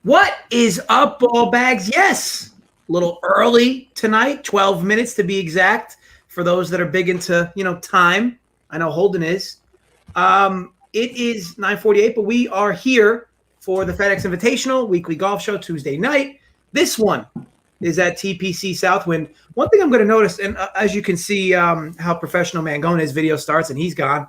What is up, ball bags? Yes, a little early tonight, 12 minutes to be exact. For those that are big into, time, I know Holden is. It is 9:48, but we are here for the FedEx Invitational weekly golf show Tuesday night. This one is at TPC Southwind. One thing I'm going to notice, and as you can see how professional Mangone's video starts, and he's gone.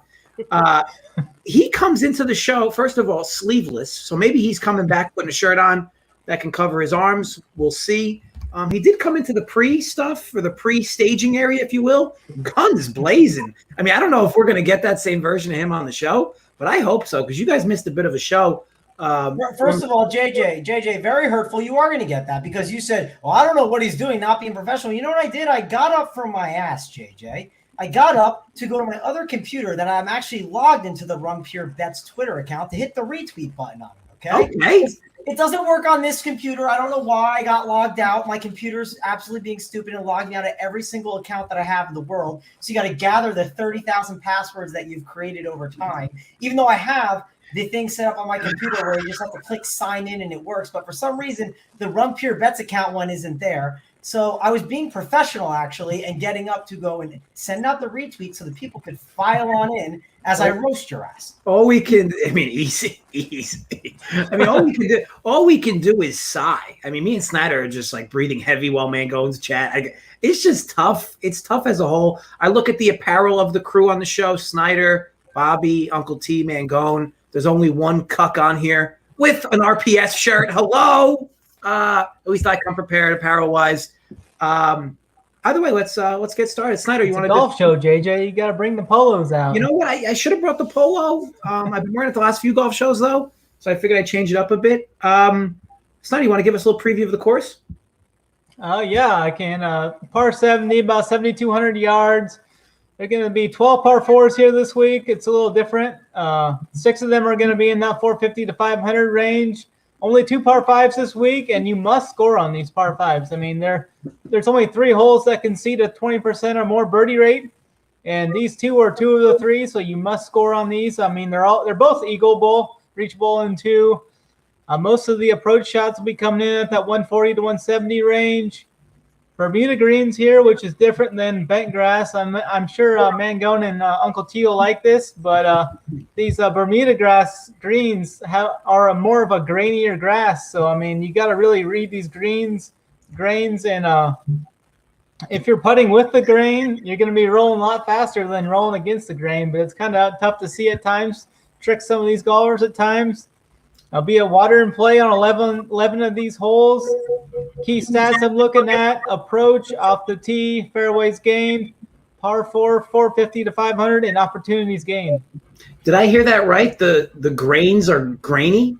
He comes into the show, first of all, sleeveless. So maybe he's coming back putting a shirt on that can cover his arms. We'll see. He did come into the pre-stuff, or the pre-staging area, if you will. Guns blazing. I mean, I don't know if we're going to get that same version of him on the show, but I hope so, because you guys missed a bit of a show. First of all, JJ, very hurtful. You are going to get that because you said, well, I don't know what he's doing, not being professional. You know what I did? I got up from my ass, JJ. I got up to go to my other computer that I'm actually logged into the Run Pure Bets Twitter account to hit the retweet button on it, okay? It doesn't work on this computer. I don't know why I got logged out. My computer's absolutely being stupid and logging out of every single account that I have in the world. So you got to gather the 30,000 passwords that you've created over time, even though I have the thing set up on my computer where you just have to click sign in and it works. But for some reason, the Run Pure Bets account one isn't there. So I was being professional, actually, and getting up to go and send out the retweet so that people could file on in as I roast your ass. Easy. I mean, all we can do is sigh. I mean, me and Snyder are just like breathing heavy while Mangone's chat. It's just tough. It's tough as a whole. I look at the apparel of the crew on the show: Snyder, Bobby, Uncle T, Mangone. There's only one cuck on here with an RPS shirt. Hello. At least I come prepared apparel-wise. Either way, let's get started. Snyder, you want to golf show, JJ? You got to bring the polos out. You know what? I should have brought the polo. I've been wearing it the last few golf shows though, so I figured I'd change it up a bit. Snyder, you want to give us a little preview of the course? Yeah, I can. Par 70, about 7,200 yards. They're going to be 12 par 4s here this week. It's a little different. 6 of them are going to be in that 450 to 500 range. Only 2 par 5s this week, and you must score on these par 5s. I mean, there's only 3 holes that concede a 20% or more birdie rate, and these 2 are 2 of the 3, so you must score on these. I mean, they're both eagle bowl, reachable in 2. Most of the approach shots will be coming in at that 140 to 170 range. Bermuda greens here, which is different than bent grass. I'm sure Mangone and Uncle T will like this, but these Bermuda grass greens are more of a grainier grass. So, I mean, you got to really read these grains, and if you're putting with the grain, you're going to be rolling a lot faster than rolling against the grain, but it's kind of tough to see at times, trick some of these golfers at times. There'll be a water in play on 11 of these holes. Key stats I'm looking at: approach off the tee, fairways gained, par 4, 450 to 500, and opportunities gained. Did I hear that right? The grains are grainy,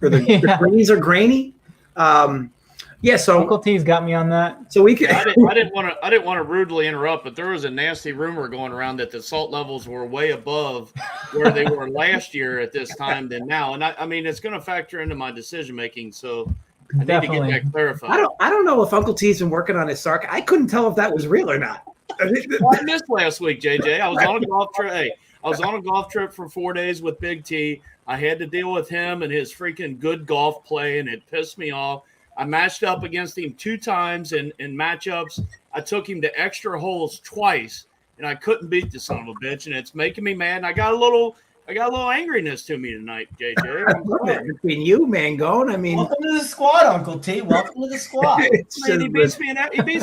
or the greens are grainy. So Uncle T's got me on that. So we can. I didn't want to rudely interrupt, but there was a nasty rumor going around that the salt levels were way above where they were last year at this time than now, and I mean it's going to factor into my decision making. So I need to get that clarified. I don't know if Uncle T's been working on his sarc. I couldn't tell if that was real or not. Well, I missed last week, JJ. I was on a golf trip. Hey, I was on a golf trip for 4 days with Big T. I had to deal with him and his freaking good golf play, and it pissed me off. I matched up against him 2 times in matchups. I took him to extra holes twice, and I couldn't beat the son of a bitch, and it's making me mad. And I got a little angriness to me tonight, JJ. Between you, Mangone, I mean, welcome to the squad, Uncle T. Welcome to the squad. Man, he beats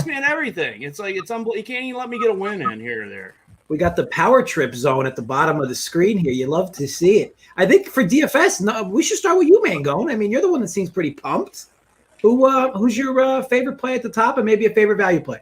me in everything. It's like it's unbelievable. He can't even let me get a win in here or there. We got the power trip zone at the bottom of the screen here. You love to see it. I think for DFS, we should start with you, Mangone. I mean, you're the one that seems pretty pumped. Who's your favorite play at the top, and maybe a favorite value play?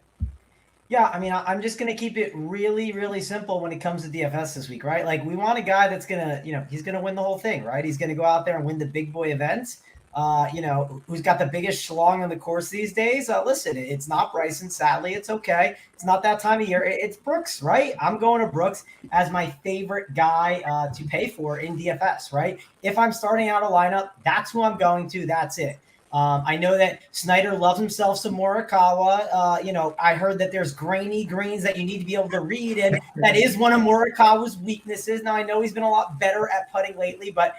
Yeah, I mean, I'm just going to keep it really, really simple when it comes to DFS this week, right? Like, we want a guy that's going to, he's going to win the whole thing, right? He's going to go out there and win the big boy events. Who's got the biggest schlong on the course these days? Listen, it's not Bryson. Sadly, it's okay. It's not that time of year. It's Brooks, right? I'm going to Brooks as my favorite guy to pay for in DFS, right? If I'm starting out a lineup, that's who I'm going to. That's it. I know that Snyder loves himself some Morikawa. I heard that there's grainy greens that you need to be able to read, and that is one of Morikawa's weaknesses. Now, I know he's been a lot better at putting lately, but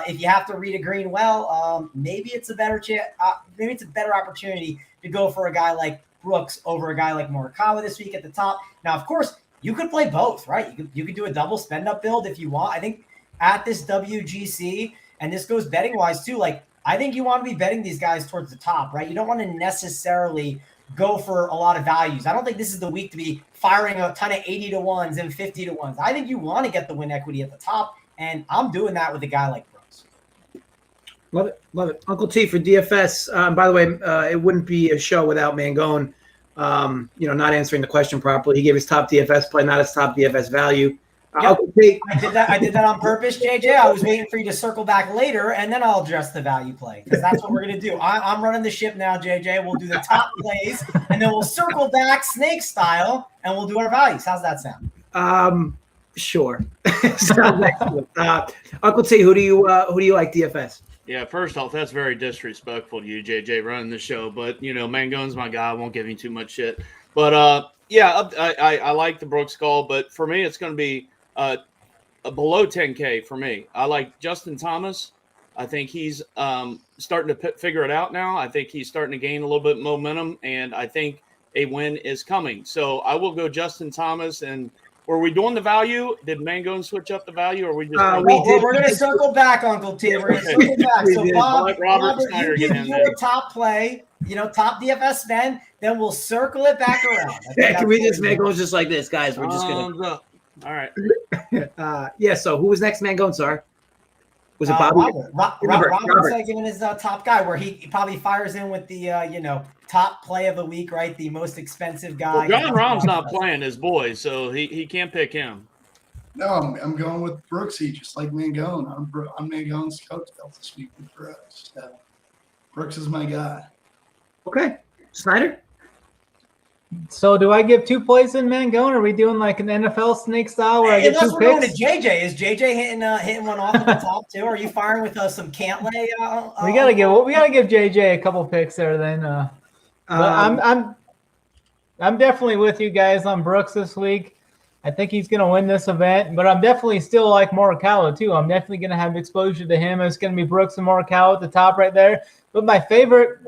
if you have to read a green well, maybe it's a better maybe it's a better opportunity to go for a guy like Brooks over a guy like Morikawa this week at the top. Now, of course, you could play both, right? You could do a double spend up build if you want. I think at this WGC, and this goes betting wise too, like I think you want to be betting these guys towards the top, right? You don't want to necessarily go for a lot of values. I don't think this is the week to be firing a ton of 80 to 1s and 50 to 1s. I think you want to get the win equity at the top, and I'm doing that with a guy like Brooks. Love it. Love it. Uncle T for DFS. By the way, it wouldn't be a show without Mangone, not answering the question properly. He gave his top DFS play, not his top DFS value. Yep. I did that on purpose, JJ. I was waiting for you to circle back later, and then I'll address the value play, because that's what we're going to do. I'm running the ship now, JJ. We'll do the top plays, and then we'll circle back snake style, and we'll do our values. How's that sound? Sure. Sounds excellent. Uncle T, who do you like DFS? Yeah, first off, that's very disrespectful to you, JJ, running the show. But, Mangone's my guy. I won't give him too much shit. But, I like the Brooks call. But for me, it's going to be below 10K for me. I like Justin Thomas. I think he's starting to figure it out now. I think he's starting to gain a little bit of momentum, and I think a win is coming. So I will go Justin Thomas. And were we doing the value? Did Mangone switch up the value, or we just? We're going to circle back, Uncle T. We're going to circle back. So Robert, Snyder, you give your top play, top DFS spend, then we'll circle it back around. Can we just Mangone's just like this, guys? We're just going to. All right. So who was next, Mangone? Sorry. Was it Bobby? Robert's giving his top guy, where he probably fires in with the top play of the week, right? The most expensive guy. Well, John Rahm's not playing his boy, so he can't pick him. No, I'm going with Brooksy, just like Mangone. I'm Mangone's coattails this week with Brooks. So Brooks is my guy. Okay. Snyder? So do I give 2 plays in Mangone? Or are we doing like an NFL snake style where I get 2 picks? Unless we're going to JJ. Is JJ hitting one off at the top too? Are you firing with some Cantlay? We gotta give JJ a couple picks there then. But I'm definitely with you guys on Brooks this week. I think he's going to win this event, but I'm definitely still like Morikawa too. I'm definitely going to have exposure to him. It's going to be Brooks and Morikawa at the top right there. But my favorite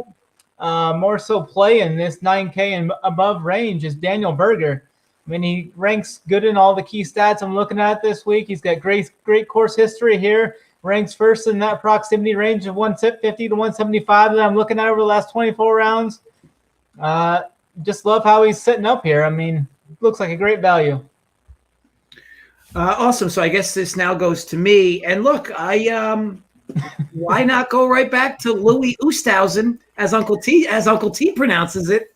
more so play in this 9K and above range is Daniel Berger. I mean, he ranks good in all the key stats I'm looking at this week. He's got great course history here. Ranks first in that proximity range of 150 to 175 that I'm looking at over the last 24 rounds. Just love how he's setting up here. I mean, looks like a great value. Awesome. So I guess this now goes to me. And look, why not go right back to Louis Oosthuizen, as Uncle T pronounces it.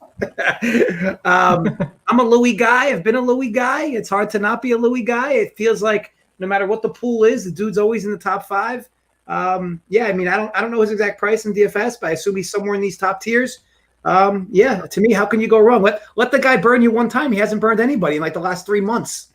I'm a Louis guy. I've been a Louis guy. It's hard to not be a Louis guy. It feels like no matter what the pool is, the dude's always in the top 5. I mean, I don't know his exact price in DFS, but I assume he's somewhere in these top tiers. To me, how can you go wrong? Let the guy burn you one time. He hasn't burned anybody in like the last 3 months.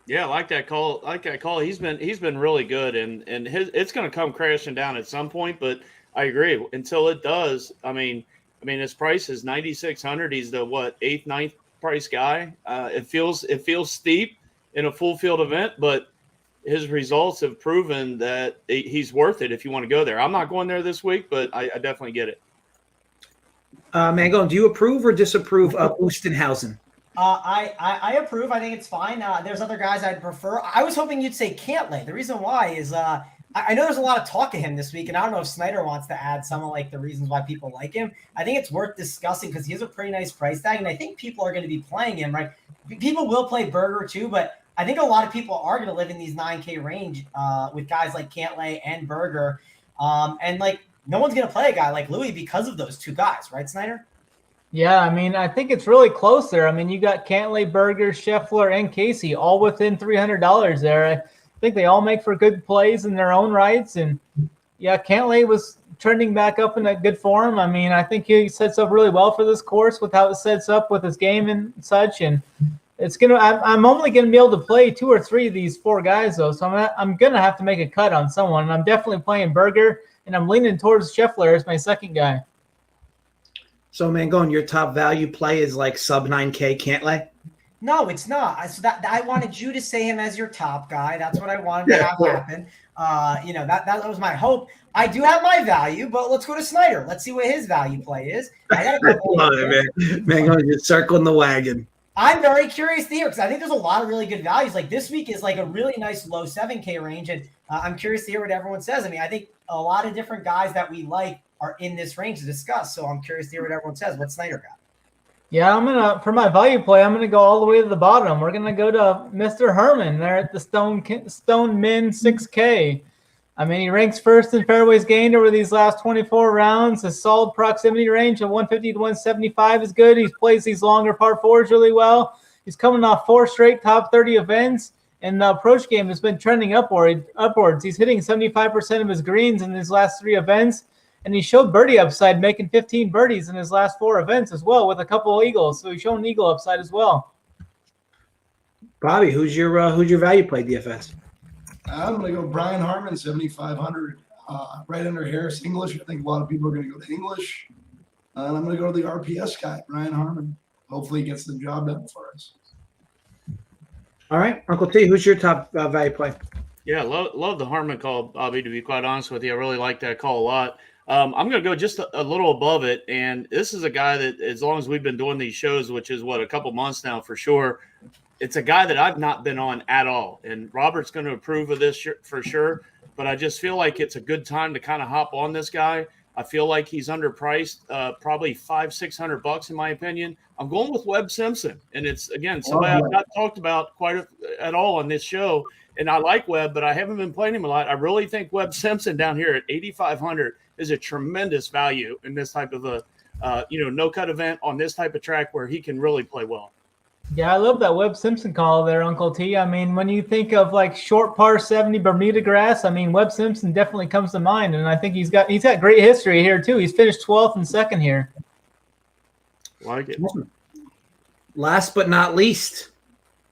Yeah, I like that call. He's been really good, and it's going to come crashing down at some point. But I agree. Until it does, I mean, his price is 9,600. He's the 8th, 9th price guy. It feels steep in a full field event, but his results have proven that he's worth it if you want to go there. I'm not going there this week, but I definitely get it. Mangone, do you approve or disapprove of Oosthuizen? I approve. I think it's fine. There's other guys I'd prefer. I was hoping you'd say Cantlay. The reason why is I know there's a lot of talk of him this week, and I don't know if Snyder wants to add some of like the reasons why people like him. I think it's worth discussing because he has a pretty nice price tag, and I think people are going to be playing him, right? People will play Berger too, but I think a lot of people are going to live in these 9K range with guys like Cantlay and Berger. And like no one's going to play a guy like Louis because of those 2 guys, right, Snyder? Yeah, I mean, I think it's really close there. I mean, you got Cantlay, Berger, Scheffler, and Casey all within $300 there. I think they all make for good plays in their own rights. And, yeah, Cantlay was trending back up in that good form. I mean, I think he sets up really well for this course with how it sets up with his game and such. And I'm only going to be able to play 2 or 3 of these 4 guys, though. So I'm going to have to make a cut on someone. And I'm definitely playing Berger. and I'm leaning towards Scheffler as my second guy. So, Mangone, your top value play is like sub 9K Cantlay? No, it's not. So that I wanted you to say him as your top guy. That's what I wanted to have happen. That was my hope. I do have my value, but let's go to Snyder. Let's see what his value play is. I got a couple love it, man. Mangone, you're circling the wagon. I'm very curious to hear because I think there's a lot of really good values. Like this week is like a really nice low 7K range, and I'm curious to hear what everyone says. I mean, I think a lot of different guys that we like are in this range to discuss. So I'm curious to hear what everyone says. What's Snyder got? Yeah, for my value play, I'm gonna go all the way to the bottom. We're gonna go to Mr. Herman there at the Stone Min 6K. I mean, he ranks first in fairways gained over these last 24 rounds. His solid proximity range of 150 to 175 is good. He plays these longer par fours really well. He's coming off 4 straight top 30 events, and the approach game has been trending upwards. He's hitting 75% of his greens in his last 3 events. And he showed birdie upside, making 15 birdies in his last 4 events as well, with a couple of eagles. So he's shown an eagle upside as well. Bobby, who's your value play DFS? I'm going to go Brian Harman, 7,500, right under Harris English. I think a lot of people are going to go to English. And I'm going to go to the RPS guy, Brian Harman. Hopefully he gets the job done for us. All right. Uncle T, who's your top value play? Yeah, love the Harman call, Bobby, to be quite honest with you. I really like that call a lot. I'm going to go just a little above it, and this is a guy that, as long as we've been doing these shows, which is, a couple months now for sure, it's a guy that I've not been on at all, and Robert's going to approve of this for sure, but I just feel like it's a good time to kind of hop on this guy. I feel like he's underpriced, probably $500-600 in my opinion. I'm going with Webb Simpson, and it's, again, somebody I've not talked about at all on this show, and I like Webb, but I haven't been playing him a lot. I really think Webb Simpson down here at 8,500 is a tremendous value in this type of a, no-cut event on this type of track where he can really play well. Yeah, I love that Webb Simpson call there, Uncle T. I mean, when you think of like short par 70 Bermuda grass, I mean, Webb Simpson definitely comes to mind, and I think he's got great history here too. He's finished 12th and 2nd here. Like it. Last but not least,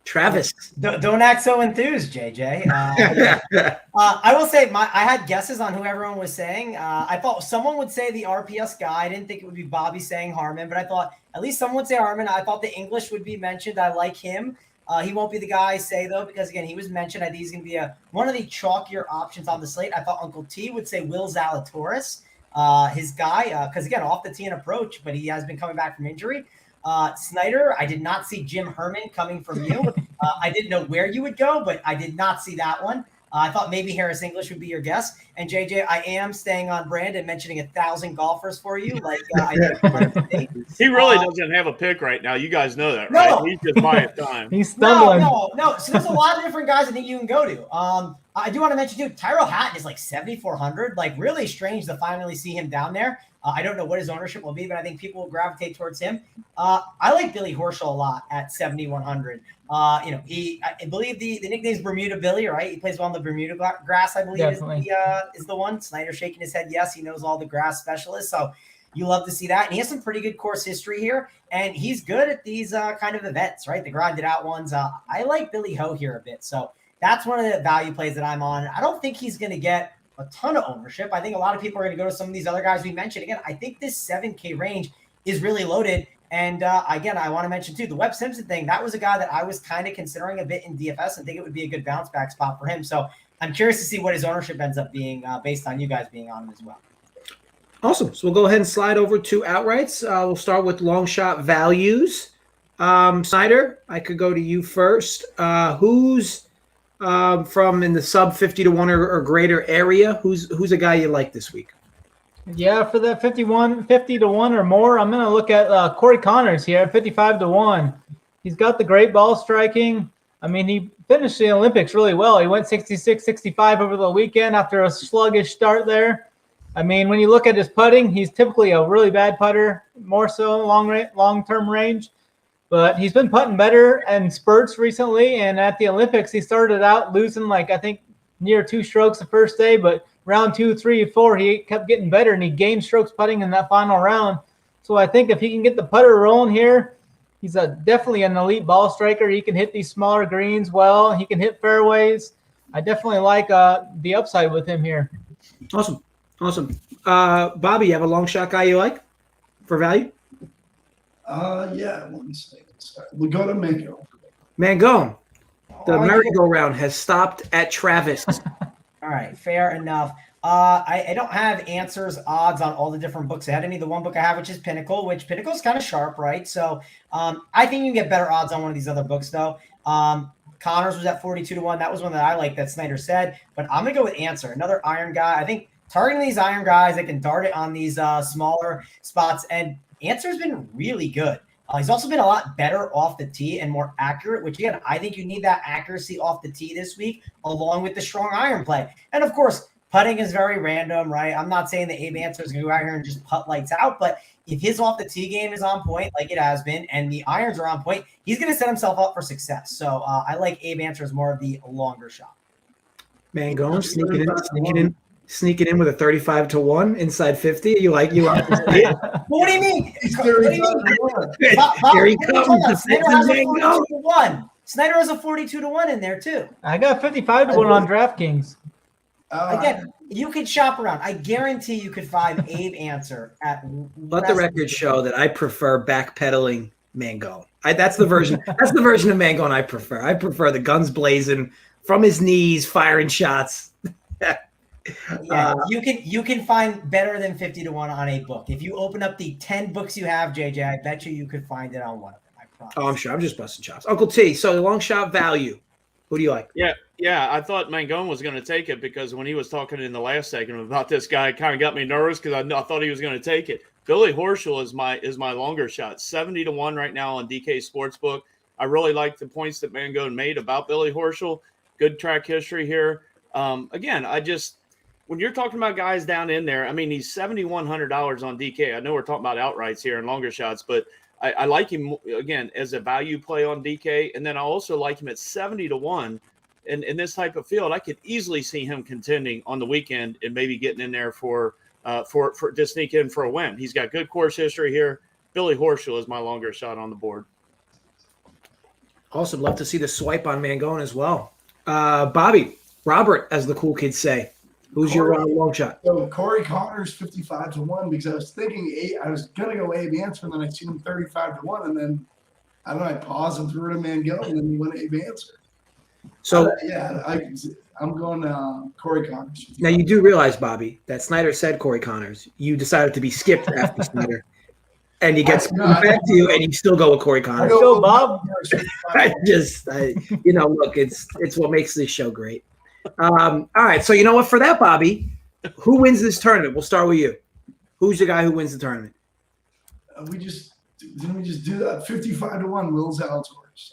Travis. Don't act so enthused, JJ. I will say I had guesses on who everyone was saying. I thought someone would say the RPS guy. I didn't think it would be Bobby saying Harman, but I thought at least someone would say Harman. I thought the English would be mentioned. I like him. He won't be the guy I say, though, because, again, he was mentioned. I think he's going to be one of the chalkier options on the slate. I thought Uncle T would say Will Zalatoris, his guy, because, again, off the tee and approach, but he has been coming back from injury. Snyder, I did not see Jim Herman coming from you. I didn't know where you would go, but I did not see that one. I thought maybe Harris English would be your guess. And JJ, I am staying on brand and mentioning 1,000 golfers for you. Like I did. He really doesn't have a pick right now. You guys know that, right? No. He's just buying time. He's stumbling. No. So there's a lot of different guys I think you can go to. I do want to mention too, Tyrell Hatton is like 7,400. Like really strange to finally see him down there. I don't know what his ownership will be, but I think people will gravitate towards him. I like Billy Horschel a lot at 7,100. I believe the nickname is Bermuda Billy, right? He plays well on the Bermuda grass, I believe is the one. Snyder shaking his head. Yes, he knows all the grass specialists. So you love to see that. And he has some pretty good course history here. And he's good at these kind of events, right? The grinded out ones. I like Billy Ho here a bit. So that's one of the value plays that I'm on. I don't think he's going to get a ton of ownership. I think a lot of people are going to go to some of these other guys we mentioned. Again, I think this 7K range is really loaded. And again, I want to mention too, the Webb Simpson thing, that was a guy that I was kind of considering a bit in DFS and think it would be a good bounce back spot for him. So I'm curious to see what his ownership ends up being based on you guys being on him as well. Awesome. So we'll go ahead and slide over to outrights. We'll start with long shot values. Snyder, I could go to you first. Who's from in the sub 50 to 1 or greater area? Who's a guy you like this week? Yeah, for that 50 to 1 or more, I'm going to look at Corey Connors here at 55 to 1. He's got the great ball striking. I mean, he finished the Olympics really well. He went 66-65 over the weekend after a sluggish start there. I mean, when you look at his putting, he's typically a really bad putter, more so long-term range. But he's been putting better in spurts recently. And at the Olympics, he started out losing, I think, near 2 strokes the first day. But round 2, 3, 4, he kept getting better, and he gained strokes putting in that final round. So I think if he can get the putter rolling here, he's definitely an elite ball striker. He can hit these smaller greens well. He can hit fairways. I definitely like the upside with him here. Awesome. Awesome. Bobby, you have a long shot guy you like for value? Yeah, one second. Sorry. We'll go to Mangone. Mangone. The merry-go-round has stopped at Travis. All right, fair enough. I don't have odds on all the different books ahead of me. The one book I have, which is Pinnacle, which Pinnacle's kind of sharp, right? So I think you can get better odds on one of these other books, though. Connors was at 42-1. That was one that I like that Snyder said. But I'm going to go with Answer, another iron guy. I think targeting these iron guys that can dart it on these smaller spots. And Answer's been really good. He's also been a lot better off the tee and more accurate, which, again, I think you need that accuracy off the tee this week, along with the strong iron play. And, of course, putting is very random, right? I'm not saying that Abe Answer is going to go out here and just putt lights out, but if his off the tee game is on point, like it has been, and the irons are on point, he's going to set himself up for success. So I like Abe Answer as more of the longer shot. Mangone sneaking in with a 35-1 inside 50. You like to see it? What do you mean? Here he comes. Snyder has a 42-1 in there too. I got 55-1 on DraftKings. Again, you could shop around. I guarantee you could find Abe Answer at. Let the record show that I prefer backpedaling Mangone. That's the version. That's the version of Mangone I prefer. I prefer the guns blazing from his knees, firing shots. Yeah, you can find better than 50-1 on a book. If you open up the 10 books you have, JJ, I bet you could find it on one of them. I promise. Oh, I'm sure. I'm just busting chops. Uncle T. So long shot value. Who do you like? Yeah. I thought Mangone was going to take it because when he was talking in the last segment about this guy, it kind of got me nervous because I thought he was going to take it. Billy Horschel is my longer shot, 70-1 right now on DK Sportsbook. I really like the points that Mangone made about Billy Horschel. Good track history here. Again, when you're talking about guys down in there, I mean, he's $7,100 on DK. I know we're talking about outrights here and longer shots, but I like him, again, as a value play on DK. And then I also like him at 70-1. In this type of field, I could easily see him contending on the weekend and maybe getting in there for to sneak in for a win. He's got good course history here. Billy Horschel is my longer shot on the board. Awesome. Love to see the swipe on Mangone as well. Bobby, Robert, as the cool kids say. Who's your long shot? So Corey Connors 55-1 because I was thinking I was gonna go Abe Answer and then I seen him 35-1 and then I don't know, I paused and threw it to Mangone and then he went Abe Answer. So I'm going Corey Connors. Now you do realize, Bobby, that Snyder said Corey Connors. You decided to be skipped after Snyder, and he gets back to you, and you still go with Corey Connors. Go, Bob. Look, it's what makes this show great. All right, so you know what? For that, Bobby, who wins this tournament? We'll start with you. Who's the guy who wins the tournament? Didn't we just do that? 55-1, Will Zalatoris.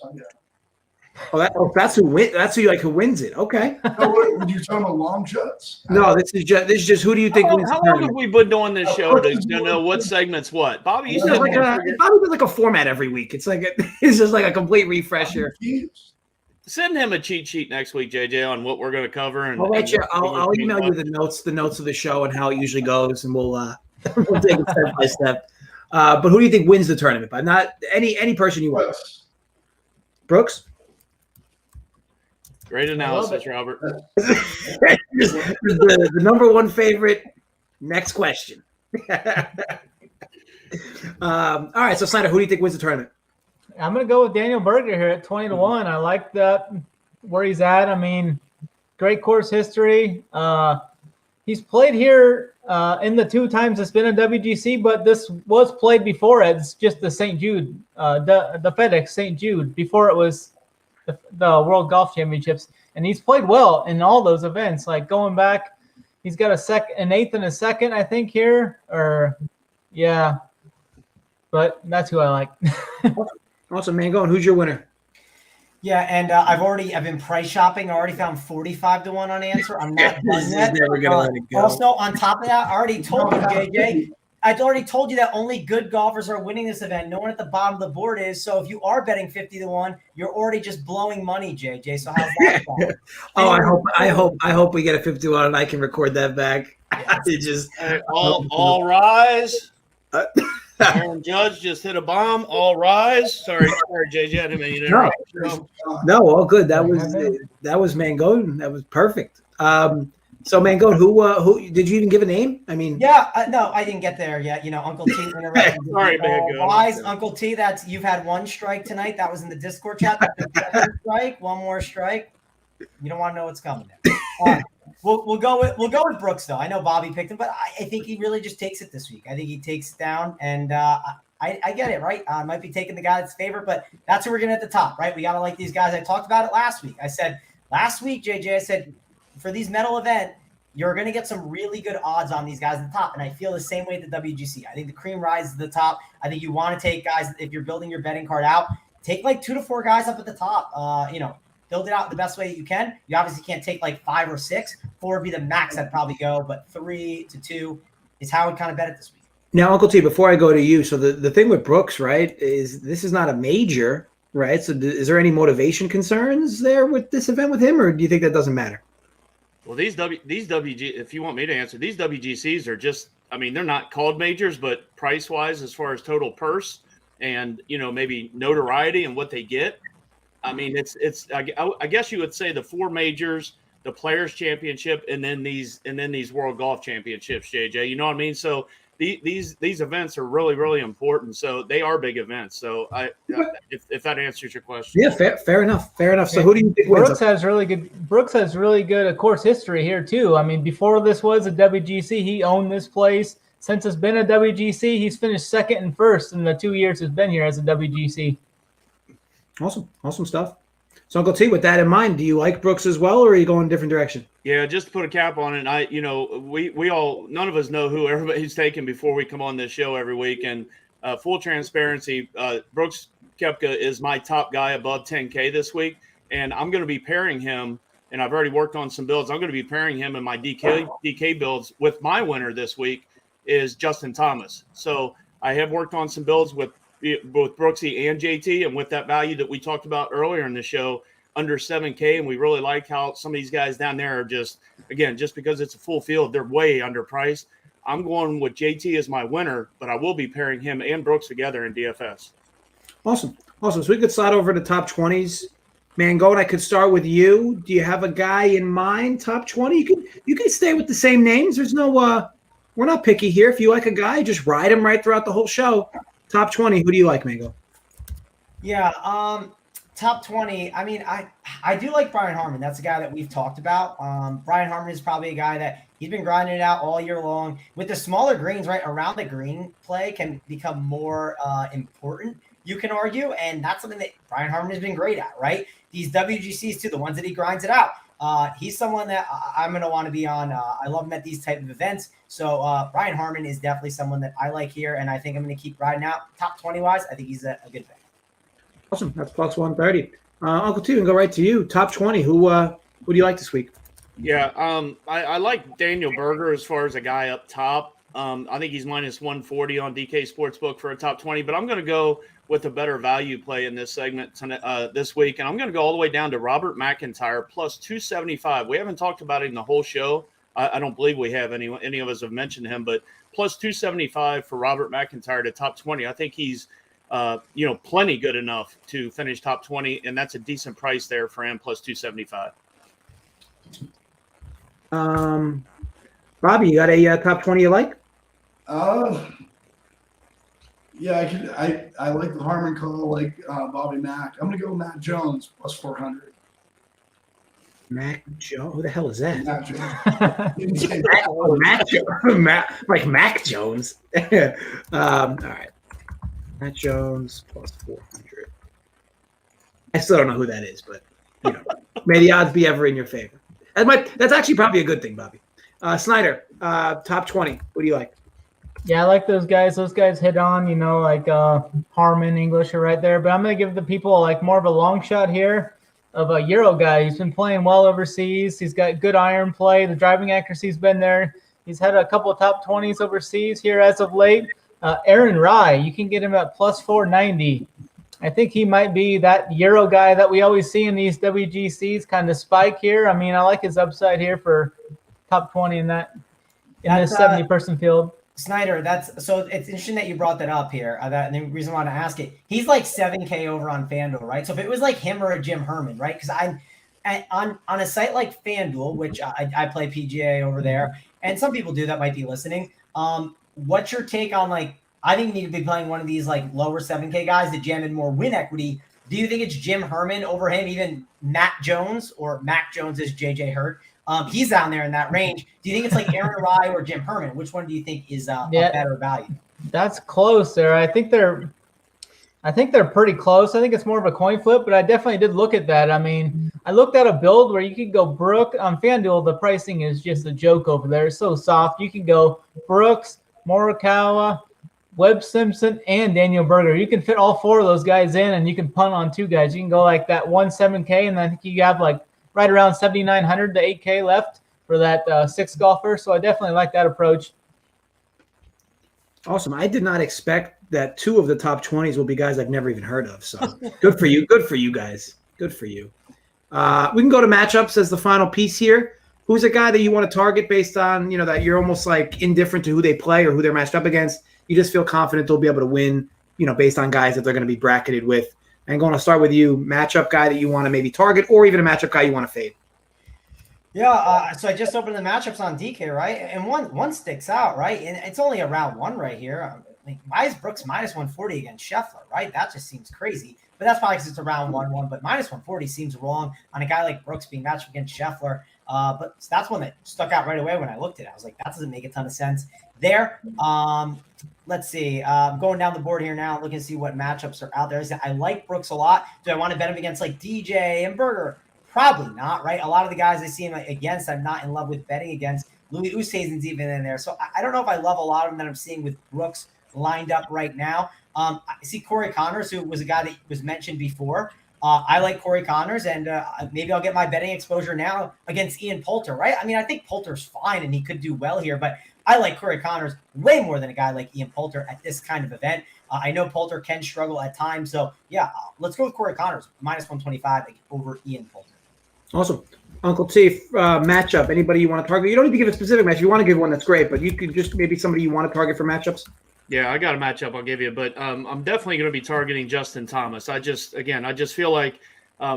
That's who wins. That's who wins it. Okay. Were you talking about long shots? No, this is just who do you think wins? How long have we been doing this show to know what segment's what? Bobby, you said Bobby does like a format every week. It's just like a complete refresher. Send him a cheat sheet next week, JJ, on what we're going to cover. And I'll email you the notes of the show and how it usually goes, and we'll take it step by step. But who do you think wins the tournament? But not any person you want. Brooks. Great analysis, Robert. the number one favorite. Next question. All right, so Snyder, who do you think wins the tournament? I'm going to go with Daniel Berger here at 20-1. I like that where he's at. I mean, great course history. He's played here in the 2 times it's been a WGC, but this was played before. It's just the St. Jude, the FedEx St. Jude, before it was the World Golf Championships. And he's played well in all those events. Like going back, he's got an eighth and a second, I think, here. But that's who I like. Awesome, Mangone. Who's your winner? Yeah, and I've been price shopping. I already found 45-1 on Answer. I'm not done yet. Never gonna let it go. Also, on top of that, I already told you, JJ. I already told you that only good golfers are winning this event. No one at the bottom of the board is. So if you are betting 50-1, you're already just blowing money, JJ. So how's that going? I hope we get a 51 and I can record that back. Yes. All rise. Aaron Judge just hit a bomb. All rise. Sorry, JJ. I didn't mean No, all good. That was Mangone. That was perfect. So, Mangone, who did you even give a name? I mean, Yeah, no, I didn't get there yet. Uncle T. Sorry, Mangone. Wise Uncle T. You've had one strike tonight. That was in the Discord chat. That's the second strike. One more strike. You don't want to know what's coming there. We'll go with Brooks though. I know Bobby picked him, but I think he really just takes it this week. I think he takes it down, and I get it, right? I might be taking the guy that's favorite, but that's who we're getting at the top, right? We got to like these guys. I talked about it last week. I said last week, JJ, I said for these medal event, you're going to get some really good odds on these guys at the top. And I feel the same way at the WGC. I think the cream rises to the top. I think you want to take guys, if you're building your betting card out, take like 2 to 4 guys up at the top. Build it out the best way you can. You obviously can't take like 5 or 6. 4 would be the max I'd probably go, but 3 to 2 is how I would kind of bet it this week. Now, Uncle T, before I go to you, so the thing with Brooks, right, is this is not a major, right? So is there any motivation concerns there with this event with him, or do you think that doesn't matter? Well, these WG, if you want me to answer, these WGCs are just, I mean, they're not called majors, but price-wise, as far as total purse and, maybe notoriety and what they get, I mean, I guess you would say the 4 majors, the Players Championship, and then these World Golf Championships, JJ. You know what I mean? So these events are really, really important. So they are big events. So if that answers your question. Yeah, fair enough. So who do you think Brooks has really good course history here too. I mean, before this was a WGC, he owned this place. Since it's been a WGC, he's finished second and first in the 2 years he's been here as a WGC. Awesome stuff. So, Uncle T, with that in mind, do you like Brooks as well, or are you going a different direction? Yeah, just to put a cap on it, we all, none of us know who everybody's taking before we come on this show every week. And full transparency, Brooks Koepka is my top guy above 10K this week. And I'm going to be pairing him, and I've already worked on some builds. I'm going to be pairing him in my DK builds with my winner this week is Justin Thomas. So I have worked on some builds with both Brooksy and JT, and with that value that we talked about earlier in the show, under 7K, and we really like how some of these guys down there are just because it's a full field, they're way underpriced. I'm going with JT as my winner, but I will be pairing him and Brooks together in DFS. Awesome. So we could slide over to top 20s. Mangone, I could start with you. Do you have a guy in mind, top 20? You can stay with the same names. There's no we're not picky here. If you like a guy, just ride him right throughout the whole show. Top 20, who do you like, Mango? Yeah, top 20. I mean, I do like Brian Harman. That's a guy that we've talked about. Brian Harman is probably a guy that he's been grinding it out all year long. With the smaller greens, right, around the green play can become more important, you can argue, and that's something that Brian Harman has been great at, right? These WGCs too, the ones that he grinds it out. He's someone that I'm going to want to be on. I love him at these type of events. So Brian Harman is definitely someone that I like here, and I think I'm going to keep riding out. Top 20-wise, I think he's a good pick. Awesome. That's plus 130. Uncle T, and go right to you. Top 20, who do you like this week? Yeah, I like Daniel Berger as far as a guy up top. I think he's minus 140 on DK Sportsbook for a top 20, but I'm going to go with a better value play in this segment this week. And I'm going to go all the way down to Robert McIntyre plus 275. We haven't talked about it in the whole show. I don't believe we have any of us have mentioned him, but plus 275 for Robert McIntyre to top 20. I think he's, plenty good enough to finish top 20. And that's a decent price there for him, plus 275. Bobby, you got a top 20 you like? Yeah, I like the Harmon call, like Bobby Mack. I'm gonna go Matt Jones plus 400. Mac Jones? Who the hell is that? Matt Jones. Like Mac Jones. All right. Matt Jones plus 400. I still don't know who that is, but may the odds be ever in your favor. That's actually probably a good thing, Bobby. Snyder, top 20. What do you like? Yeah, I like those guys. Those guys hit on, Harmon, English are right there. But I'm going to give the people more of a long shot here of a Euro guy. He's been playing well overseas. He's got good iron play. The driving accuracy's been there. He's had a couple of top 20s overseas here as of late. Aaron Rai, you can get him at plus 490. I think he might be that Euro guy that we always see in these WGCs, kind of spike here. I mean, I like his upside here for top 20 in this 70-person field. Snyder, so it's interesting that you brought that up here. And the reason I want to ask it, he's like 7K over on FanDuel, right? So if it was like him or a Jim Herman, right? Because on a site like FanDuel, which I play PGA over there, and some people do that might be listening. What's your take on like? I think you need to be playing one of these like lower 7K guys to jam in more win equity. Do you think it's Jim Herman over him, even Matt Jones, or Mac Jones as JJ heard? He's down there in that range. Do you think it's like Aaron Rai or Jim Herman? Which one do you think is a better value? That's close there. I think they're pretty close. I think it's more of a coin flip, but I definitely did look at that. I mean, I looked at a build where you could go Brooke on FanDuel. The pricing is just a joke over there. It's so soft. You can go Brooks, Morikawa, Webb Simpson, and Daniel Berger. You can fit all 4 of those guys in, and you can punt on 2 guys. You can go like that 1.7K, and I think you have like right around 7,900 to 8K left for that 6th golfer. So I definitely like that approach. Awesome. I did not expect that 2 of the top 20s will be guys I've never even heard of. So good for you. Good for you guys. Good for you. We can go to matchups as the final piece here. Who's a guy that you want to target based on, that you're almost like indifferent to who they play or who they're matched up against? You just feel confident they'll be able to win, based on guys that they're going to be bracketed with. And going to start with you, matchup guy that you want to maybe target, or even a matchup guy you want to fade. Yeah, so I just opened the matchups on DK, right? And one sticks out, right? And it's only a round 1 right here. Miles Brooks minus 140 against Scheffler, right? That just seems crazy. But that's probably because it's a round 1-1. But minus 140 seems wrong on a guy like Brooks being matched against Scheffler. But that's one that stuck out right away when I looked at it. I was like, that doesn't make a ton of sense there. Let's see. Going down the board here now, looking to see what matchups are out there. I like Brooks a lot. Do I want to bet him against like DJ and Berger? Probably not, right? A lot of the guys I see him against, I'm not in love with betting against. Louis Oosthuizen's even in there. So I don't know if I love a lot of them that I'm seeing with Brooks lined up right now. I see Corey Connors, who was a guy that was mentioned before. I like Corey Connors, and maybe I'll get my betting exposure now against Ian Poulter, right? I mean, I think Poulter's fine, and he could do well here, but I like Corey Connors way more than a guy like Ian Poulter at this kind of event. I know Poulter can struggle at times, so yeah, let's go with Corey Connors, minus 125 over Ian Poulter. Awesome. Uncle T, matchup. Anybody you want to target? You don't need to give a specific match. If you want to give one, that's great, but you could just maybe somebody you want to target for matchups. Yeah, I got a matchup I'll give you, but I'm definitely going to be targeting Justin Thomas. I just feel like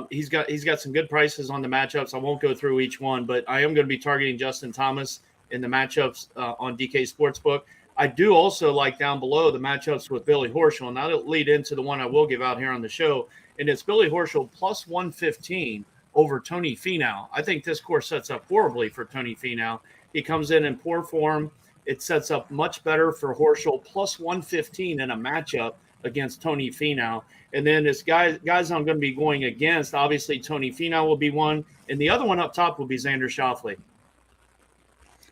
he's got some good prices on the matchups. I won't go through each one, but I am going to be targeting Justin Thomas in the matchups on DK Sportsbook. I do also like down below the matchups with Billy Horschel, and that'll lead into the one I will give out here on the show, and it's Billy Horschel plus 115 over Tony Finau. I think this course sets up horribly for Tony Finau. He comes in poor form. It sets up much better for Horschel plus 115 in a matchup against Tony Finau. And then this guys I'm going to be going against, obviously Tony Finau will be one, and the other one up top will be Xander Schauffele.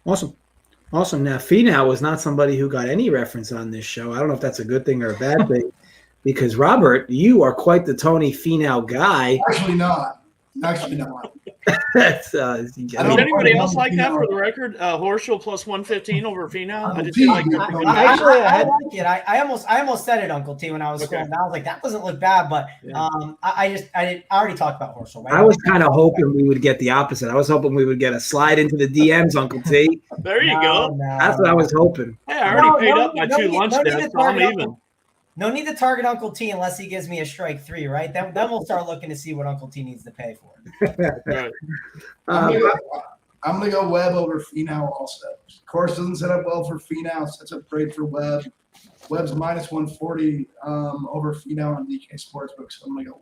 Awesome. Now, Finau was not somebody who got any reference on this show. I don't know if that's a good thing or a bad thing, because Robert, you are quite the Tony Finau guy. Actually not. That's, Does anybody else like that for the record? Horschel plus 115 over Finau? I just feel like I like it. I almost said it, Uncle T, when I was scrolling down. I was like, that doesn't look bad, but I already talked about Horschel. Right? I was kind of hoping we would get the opposite. I was hoping we would get a slide into the DMs, Uncle T. There you go. No. That's what I was hoping. Hey, I already paid up my 2 lunch debts, so I'm even. No need to target Uncle T unless he gives me a strike 3, right? Then we'll start looking to see what Uncle T needs to pay for. Right. I'm going to go Webb over Finau also. Course doesn't set up well for Finau. Sets up great for Webb. Webb's minus 140 over Finau on DK Sportsbook, so I'm going to go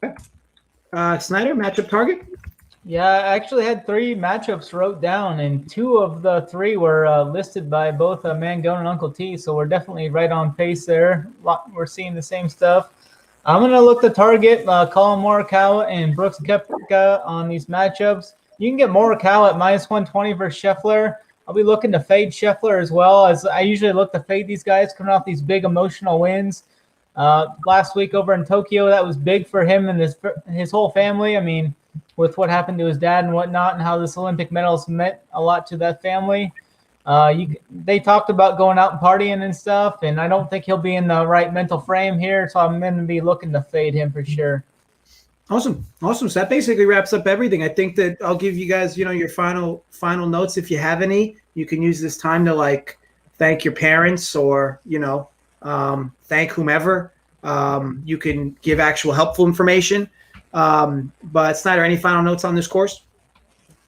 Webb. Snyder, matchup target? Yeah, I actually had 3 matchups wrote down, and 2 of the 3 were listed by both Mangone and Uncle T, so we're definitely right on pace there. We're seeing the same stuff. I'm going to look to target Colin Morikawa and Brooks Koepka on these matchups. You can get Morikawa at minus 120 versus Scheffler. I'll be looking to fade Scheffler as well, as I usually look to fade these guys coming off these big emotional wins. Last week over in Tokyo, that was big for him and his whole family. I mean, with what happened to his dad and whatnot, and how this Olympic medals meant a lot to that family. They talked about going out and partying and stuff, and I don't think he'll be in the right mental frame here, so I'm going to be looking to fade him for sure. Awesome. So that basically wraps up everything. I think that I'll give you guys, your final notes if you have any. You can use this time to thank your parents or thank whomever. You can give actual helpful information. But Snyder, any final notes on this course?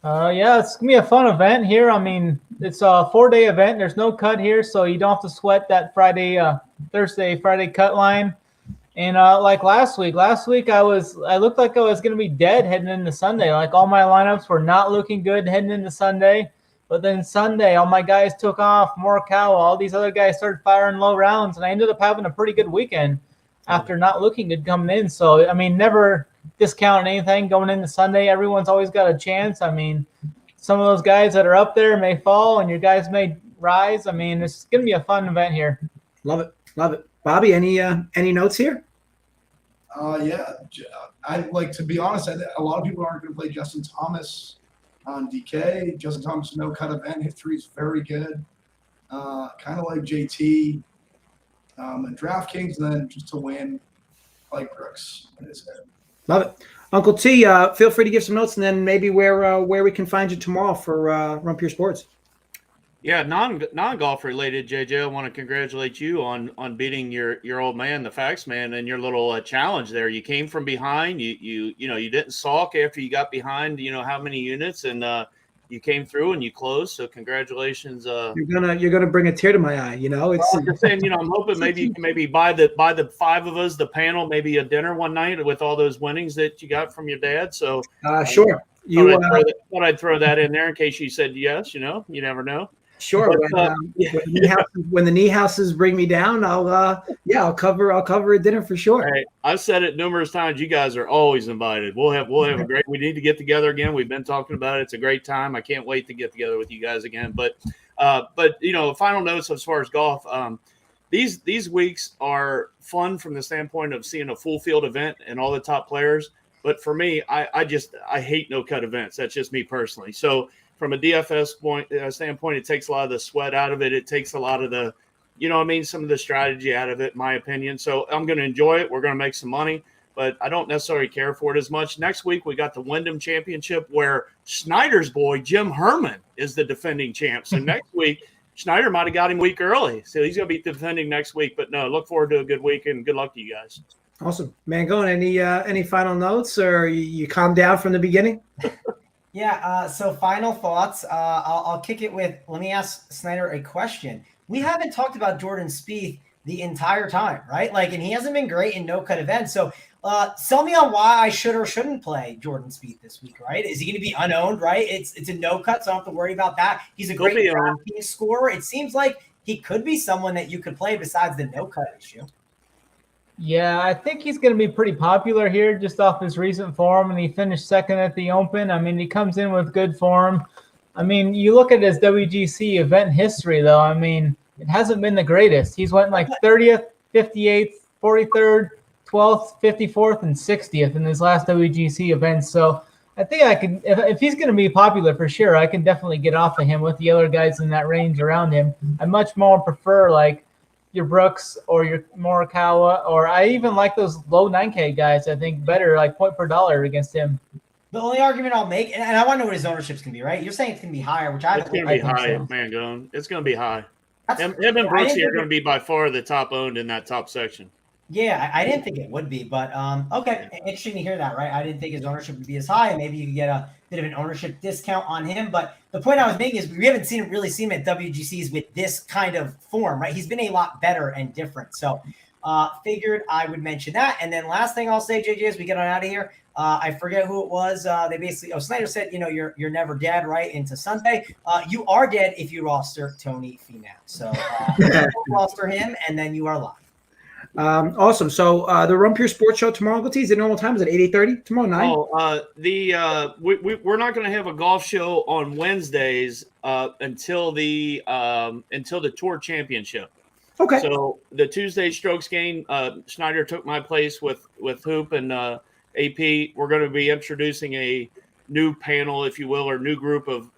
Yeah, it's gonna be a fun event here. I mean, it's a 4-day event. There's no cut here, so you don't have to sweat that Friday cut line. And like last week I looked like I was gonna be dead heading into Sunday. Like all my lineups were not looking good heading into Sunday. But then Sunday, all my guys took off. Morikawa, all these other guys started firing low rounds, and I ended up having a pretty good weekend after not looking good coming in. So I mean, never discount anything going into Sunday. Everyone's always got a chance. I mean, some of those guys that are up there may fall and your guys may rise. I mean, it's going to be a fun event here. Love it. Bobby, any notes here? Yeah, to be honest, a lot of people aren't going to play Justin Thomas on DK. Justin Thomas, no cut event. Hit three is very good. Kind of like JT and DraftKings, and then just to win, like Brooks. Love it. Uncle T, feel free to give some notes, and then maybe where we can find you tomorrow for Rump Your Sports. Yeah, non-golf related, JJ, I want to congratulate you on beating your old man, the Fax Man, and your little challenge there. You came from behind. You didn't sulk after you got behind. How many units, and you came through and you closed. So congratulations. You're gonna bring a tear to my eye. It's. I'm just saying. I'm hoping maybe you can buy the five of us, the panel, maybe a dinner one night with all those winnings that you got from your dad. So sure. Thought I'd throw that in there in case you said yes. You never know. Sure. When the knee houses bring me down, I'll cover a dinner for sure. Hey, I've said it numerous times. You guys are always invited. We'll have a great. We need to get together again. We've been talking about it. It's a great time. I can't wait to get together with you guys again. But final notes as far as golf. These weeks are fun from the standpoint of seeing a full field event and all the top players. But for me, I hate no cut events. That's just me personally. So. From a DFS standpoint, it takes a lot of the sweat out of it. It takes a lot of the, some of the strategy out of it, in my opinion. So I'm going to enjoy it. We're going to make some money, but I don't necessarily care for it as much. Next week, we got the Wyndham Championship where Snyder's boy, Jim Herman, is the defending champ. So next week, Snyder might have got him a week early. So he's going to be defending next week. But no, look forward to a good week and good luck to you guys. Awesome. Mangone, any final notes, or you calmed down from the beginning? Yeah, so final thoughts. I'll kick it with, let me ask Snyder a question. We haven't talked about Jordan Spieth the entire time, right? And he hasn't been great in no-cut events. So sell me on why I should or shouldn't play Jordan Spieth this week, right? Is he going to be unowned, right? It's a no-cut, so I don't have to worry about that. He's a great DraftKings scorer. It seems like he could be someone that you could play besides the no-cut issue. Yeah, I think he's going to be pretty popular here just off his recent form, and he finished second at the Open. I mean, he comes in with good form. I mean, you look at his WGC event history, though. I mean, it hasn't been the greatest. He's went 30th, 58th, 43rd, 12th, 54th, and 60th in his last WGC events. So I think I can, if he's going to be popular for sure, I can definitely get off of him with the other guys in that range around him. I much more prefer your Brooks or your Morikawa, or I even like those low 9K guys. I think better, point per dollar against him. The only argument I'll make, and I want to know what his ownership's going to be, right? You're saying it's going to be higher, which it's going to be high, Mangone. It's going to be high. Him and Brooksy are going to be by far the top owned in that top section. Yeah, I didn't think it would be, but okay, interesting to hear that, right? I didn't think his ownership would be as high, and maybe you could get a bit of an ownership discount on him. But the point I was making is we haven't really seen him at WGCs with this kind of form, right? He's been a lot better and different. So figured I would mention that. And then last thing I'll say, JJ, as we get on out of here, I forget who it was. They basically, Snyder said, you're never dead, right, into Sunday. You are dead if you roster Tony Finau. So roster him, and then you are live. Awesome. So the Rump Your Sports show tomorrow, Uncle T, is it normal time? Is it 8:30 tomorrow night? We're not going to have a golf show on Wednesdays until the Tour Championship. Okay. So the Tuesday strokes gain, Snyder took my place with Hoop and AP. We're going to be introducing a new panel, if you will, or new group of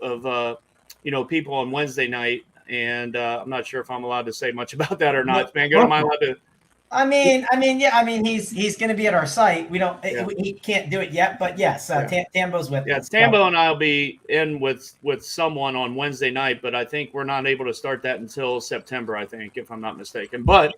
people on Wednesday night, and I'm not sure if I'm allowed to say much about that or not. Mangone, am I allowed to? I mean, he's going to be at our site. He can't do it yet, but yes, Tambo's with us. Yeah, Tambo and I'll be in with someone on Wednesday night, but I think we're not able to start that until September, I think, if I'm not mistaken. But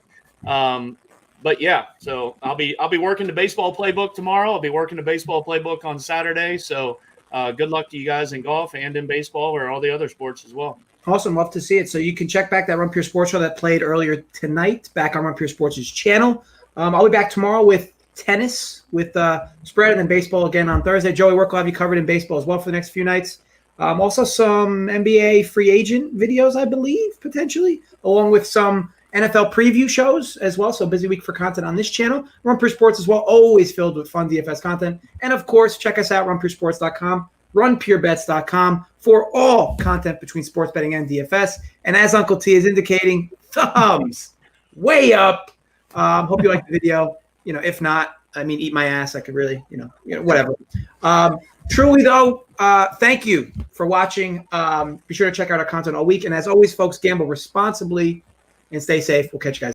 yeah, so I'll be working the baseball playbook tomorrow. I'll be working the baseball playbook on Saturday. So good luck to you guys in golf and in baseball or all the other sports as well. Awesome. Love to see it. So you can check back that Run Pure Sports show that played earlier tonight back on Run Pure Sports' channel. I'll be back tomorrow with tennis, with spread, and then baseball again on Thursday. Joey Work will have you covered in baseball as well for the next few nights. Also some NBA free agent videos, I believe, potentially, along with some NFL preview shows as well. So busy week for content on this channel. Run Pure Sports as well, always filled with fun DFS content. And of course, check us out, runpuresports.com, runpurebets.com for all content between sports betting and DFS. And as Uncle T is indicating, thumbs way up. Hope you liked the video. If not, I mean, eat my ass. I could really, whatever. Truly, though, thank you for watching. Be sure to check out our content all week. And as always, folks, gamble responsibly and stay safe. We'll catch you guys.